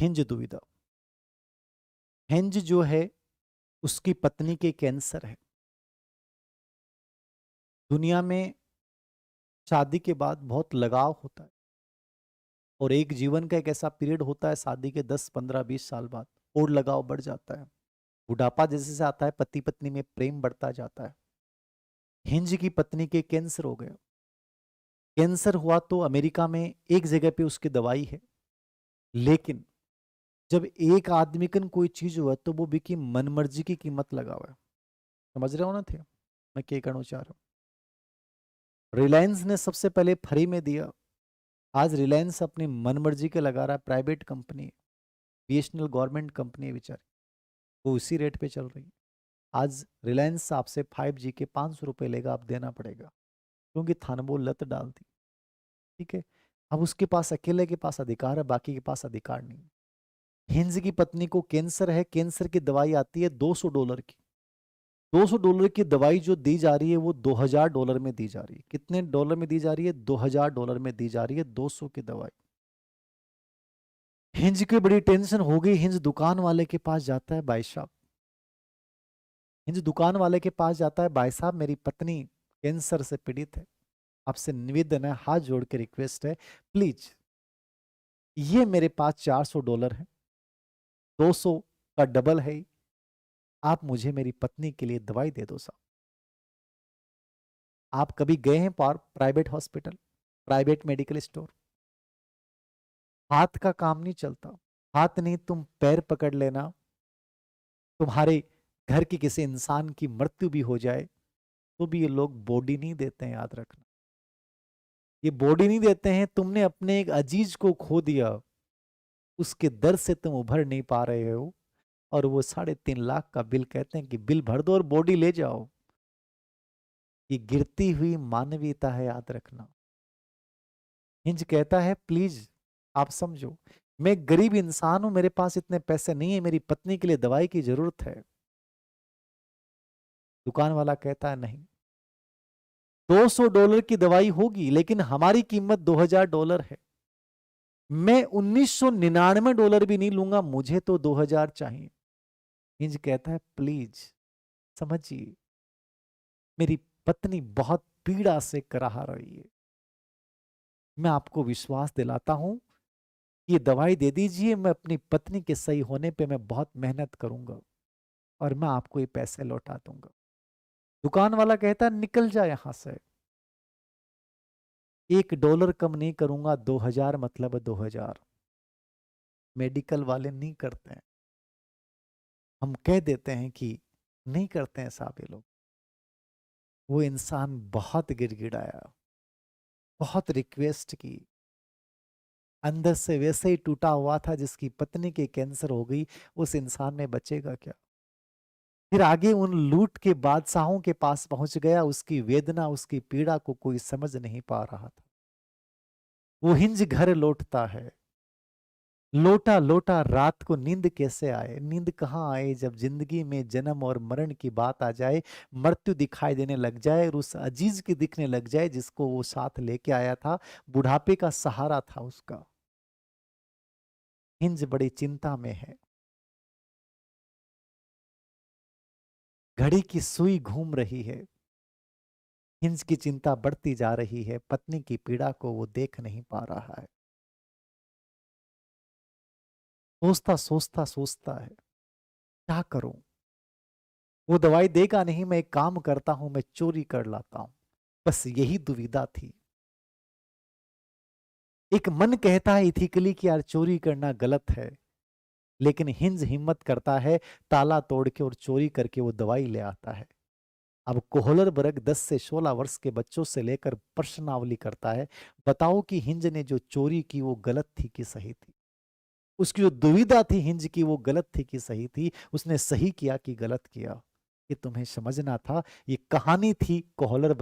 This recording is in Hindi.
हिंज दुविधा। हिंज जो है उसकी पत्नी के कैंसर है। दुनिया में शादी के बाद बहुत लगाव होता है और एक जीवन का एक ऐसा पीरियड होता है शादी के 10 15 20 साल बाद और लगाव बढ़ जाता है। बुढ़ापा जैसे से आता है पति पत्नी में प्रेम बढ़ता जाता है। हिंज की पत्नी के कैंसर हो गया। कैंसर हुआ तो अमेरिका में एक जगह पे उसकी दवाई है, लेकिन जब एक आदमी कन कोई चीज हुआ तो वो बिकी मनमर्जी की कीमत लगा हुआ है। समझ रहे हो ना थे मैं क्या कहना चाह रहा हूँ। रिलायंस ने सबसे पहले फ्री में दिया। आज रिलायंस अपनी मनमर्जी के लगा रहा है। प्राइवेट कंपनी है, बीएसएनएल गवर्नमेंट कंपनी है बेचारी, वो उसी रेट पे चल रही है। आज रिलायंस आपसे 5G के 500 रुपये लेगा, आप देना पड़ेगा क्योंकि थानबो लत डाल दी। ठीक है, अब उसके पास अकेले के पास अधिकार है, बाकी के पास अधिकार नहीं। हिंज की पत्नी को कैंसर है, कैंसर की दवाई आती है $200 की। $200 की दवाई जो दी जा रही है वो $2000 में दी जा रही है। कितने डॉलर में दी जा रही है? $2000 में दी जा रही है 200 की दवाई। हिंज की बड़ी टेंशन हो गई। हिंज दुकान वाले के पास जाता है, भाई साहब, हिंज दुकान वाले के पास जाता है, भाई साहब मेरी पत्नी कैंसर से पीड़ित है, आपसे निवेदन है, हाथ जोड़ के रिक्वेस्ट है, प्लीज ये मेरे पास $400 है, 200 का डबल है, आप मुझे मेरी पत्नी के लिए दवाई दे दो साहब। आप कभी गए हैं private hospital, private medical store? हाथ का काम नहीं चलता। हाथ नहीं, तुम पैर पकड़ लेना, तुम्हारे घर के किसी इंसान की मृत्यु भी हो जाए तो भी ये लोग बॉडी नहीं देते हैं, याद रखना। ये बॉडी नहीं देते हैं। तुमने अपने एक अजीज को खो दिया, उसके दर्द से तुम उभर नहीं पा रहे हो और वो 3.5 लाख का बिल कहते हैं कि बिल भर दो और बॉडी ले जाओ। ये गिरती हुई मानवीयता है, याद रखना। हिंज कहता है प्लीज आप समझो, मैं गरीब इंसान हूं, मेरे पास इतने पैसे नहीं है, मेरी पत्नी के लिए दवाई की जरूरत है। दुकान वाला कहता है नहीं, $200 की दवाई होगी लेकिन हमारी कीमत $2000 है। मैं $1999 भी नहीं लूंगा, मुझे तो 2000 चाहिए। हिंज कहता है प्लीज समझिए, मेरी पत्नी बहुत पीड़ा से कराह रही है, मैं आपको विश्वास दिलाता हूं, ये दवाई दे दीजिए, मैं अपनी पत्नी के सही होने पे मैं बहुत मेहनत करूंगा और मैं आपको ये पैसे लौटा दूंगा। दुकान वाला कहता है निकल जा यहां से, $1 कम नहीं करूंगा, 2000 मतलब 2000। मेडिकल वाले नहीं करते हैं, हम कह देते हैं कि नहीं करते हैं साहब ये लोग। वो इंसान बहुत गिड़गिड़ाया, बहुत रिक्वेस्ट की, अंदर से वैसे ही टूटा हुआ था जिसकी पत्नी के कैंसर हो गई। उस इंसान में बचेगा क्या? फिर आगे उन लूट के बादशाहों के पास पहुंच गया, उसकी वेदना उसकी पीड़ा को कोई समझ नहीं पा रहा था। वो हिंज घर लौटता है, लोटा लोटा रात को नींद कैसे आए? नींद कहाँ आए जब जिंदगी में जन्म और मरण की बात आ जाए, मृत्यु दिखाई देने लग जाए और उस अजीज की दिखने लग जाए जिसको वो साथ लेके आया था, बुढ़ापे का सहारा था उसका। हिंज बड़ी चिंता में है, घड़ी की सुई घूम रही है, हिंज की चिंता बढ़ती जा रही है, पत्नी की पीड़ा को वो देख नहीं पा रहा है। सोचता सोचता सोचता है क्या करूं, वो दवाई देगा नहीं, मैं एक काम करता हूं, मैं चोरी कर लाता हूं। बस यही दुविधा थी। एक मन कहता है इथिकली कि यार चोरी करना गलत है, लेकिन हिंज हिम्मत करता है, ताला तोड़ के और चोरी करके वो दवाई ले आता है। अब कोहलर बर्ग 10 से 16 वर्ष के बच्चों से लेकर प्रश्नावली करता है, बताओ कि हिंज ने जो चोरी की वो गलत थी कि सही थी? उसकी जो दुविधा थी हिंज की, वो गलत थी कि सही थी? उसने सही किया कि गलत किया? ये तुम्हें समझना था। ये कहानी थी कोहलर